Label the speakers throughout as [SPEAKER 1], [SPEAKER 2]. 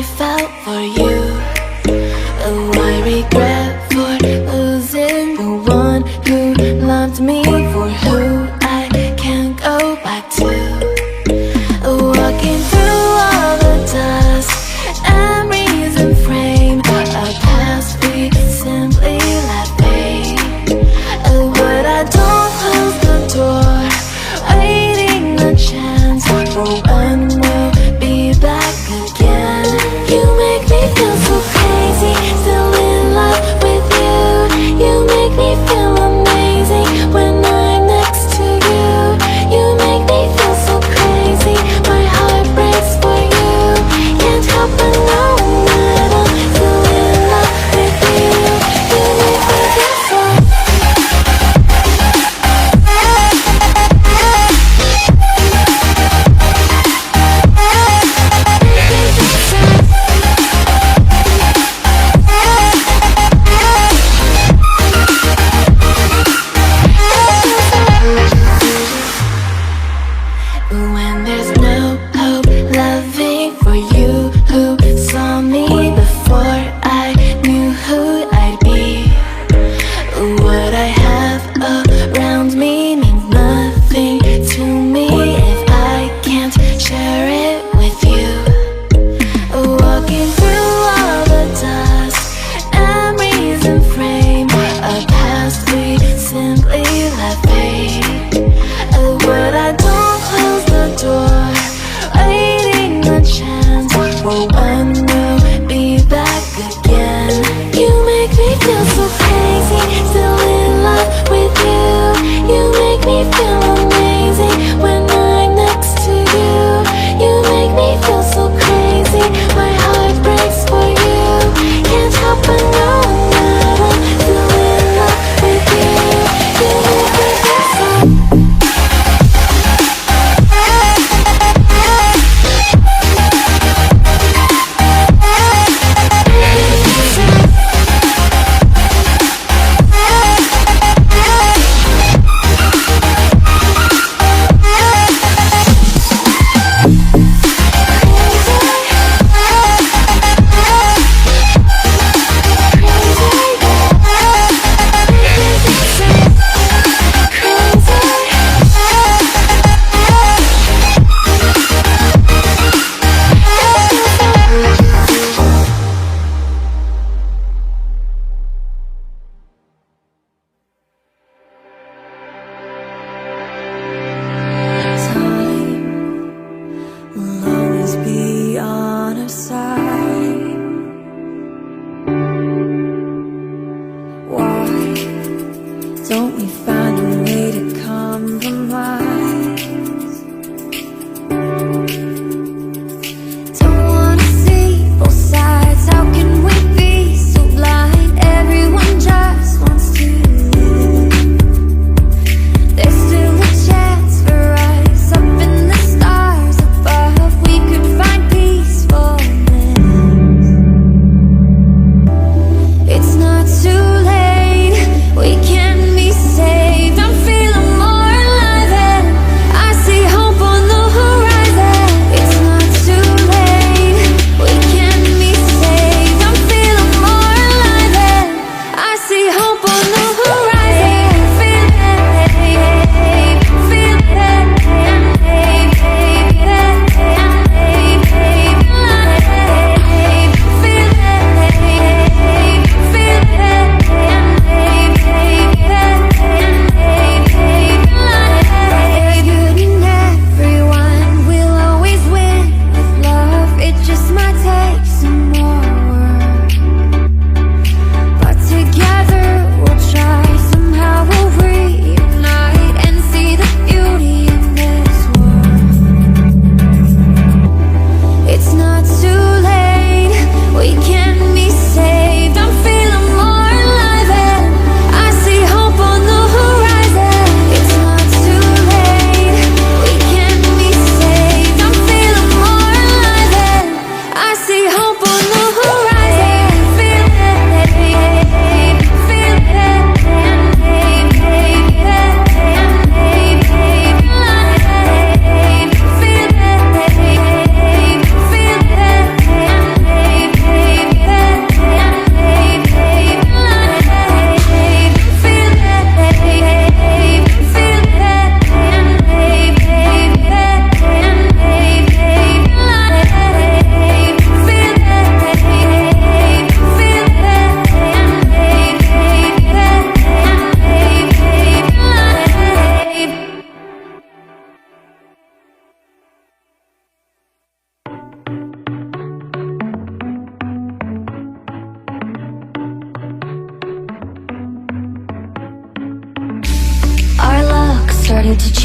[SPEAKER 1] I felt for you. Oh, I regret for losing the one who loved me, for who I can't go back to. Walking through all the dust and reason frame, a past we simply let fade. But I don't close the door, waiting a chance for when we'll be back again. You make me feel so crazy, still in love with you. You make me feel amazing when I'm next to you. You make me feel so crazy, my heart breaks for you. Can't help but know that I'm still in love with you. You make me feel so. When there's no hope, loving for you who saw me before I knew who I'd be. What I have around me means nothing to me if I can't share it with you. Walking through all the dust and reason frame, a past we simply let fade. But I don't close the door, waiting a chance for when we'll be back again. You make me feel so crazy, still in love with you. You make me feel amazing when I'm next to you. You make me feel so crazy, my heart breaks for you. Can't help but know that I'm still in love with you. You make me feel so.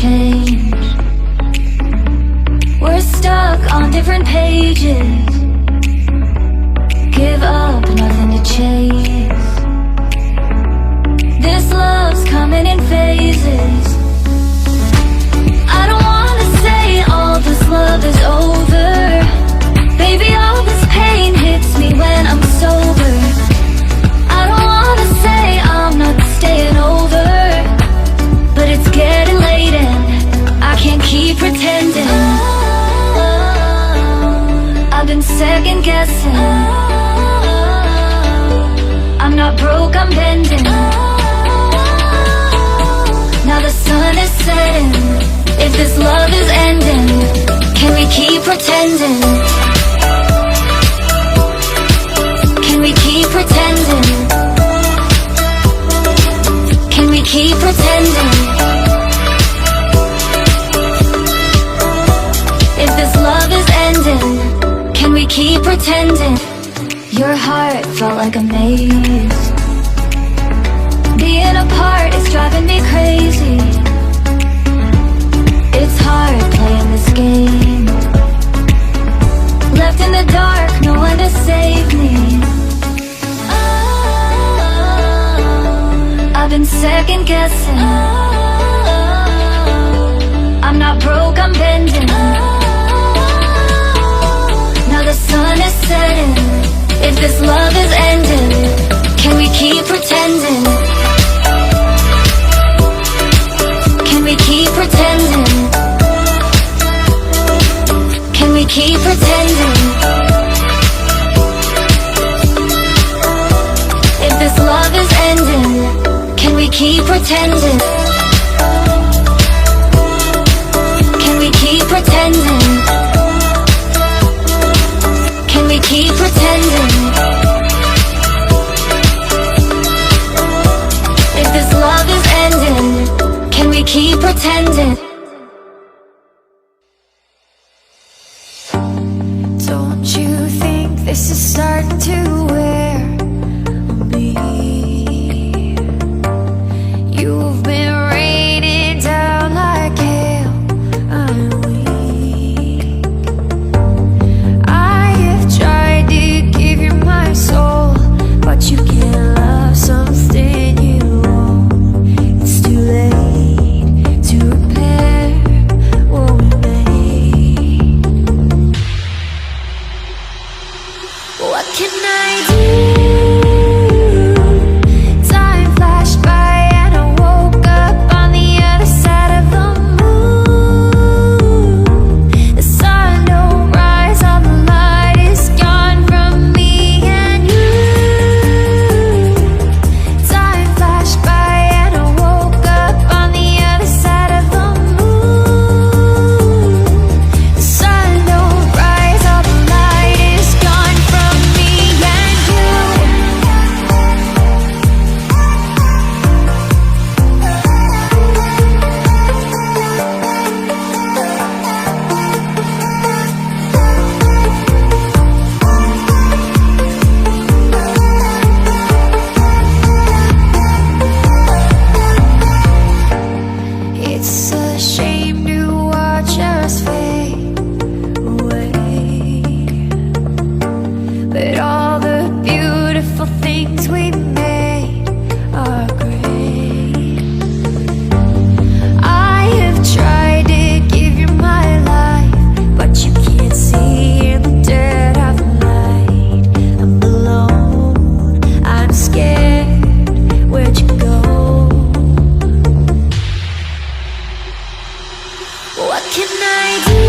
[SPEAKER 1] change. We're stuck on different pages. Give up, nothing to chase. This love's coming in phases. I don't wanna say all this love is over. Baby, all this pain hits me when I'm sober. I don't wanna say I'm not staying over, but it's getting late and I can't keep pretending. I've been second guessing. I'm not broke, I'm bending. Now the sun is setting. If this love is ending, can we keep pretending? Can we keep pretending? Can we keep pretending? If this love is ending, can we keep pretending? Your heart felt like a maze. Being apart is driving me crazy. It's hard playing this game. Left in the dark, no one to save me. I've been second guessing. I'm not broke, I'm bending. Now the sun is setting. If this love is ending, can we keep pretending? Can we keep pretending? Can we keep pretending? If this love is ending, can we keep pretending? Can we keep pretending? Can we keep pretending? If this love is ending, can we keep pretending? Don't you think this is starting to wear on me? You've been raining down like hail. I'm weak. I have tried to give you my soul, but you can't love something you own. It's too late to repair what we made. What can I do? Time flashed by and I woke up on the other side of the moon. The sun don't rise, all the light is gone from me and you. Time flashed by and I woke up on the other side of the moon. The sun don't rise, all the light is gone from me and you. It's a shame to watch us fade away, but all the beautiful things we made are great. I have tried to give you my life, but you can't see in the dead of the night. I'm alone, I'm scared, where'd you go? What can I do?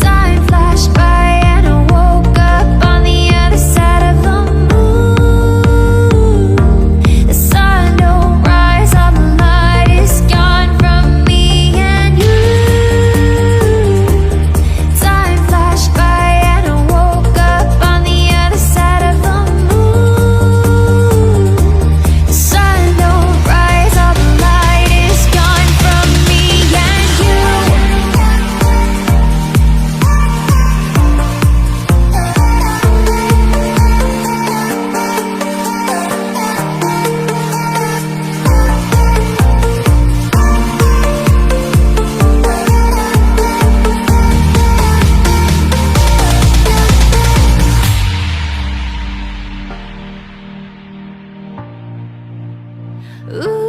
[SPEAKER 1] Time flashed by and I woke up on the other side of the moon. Ooh.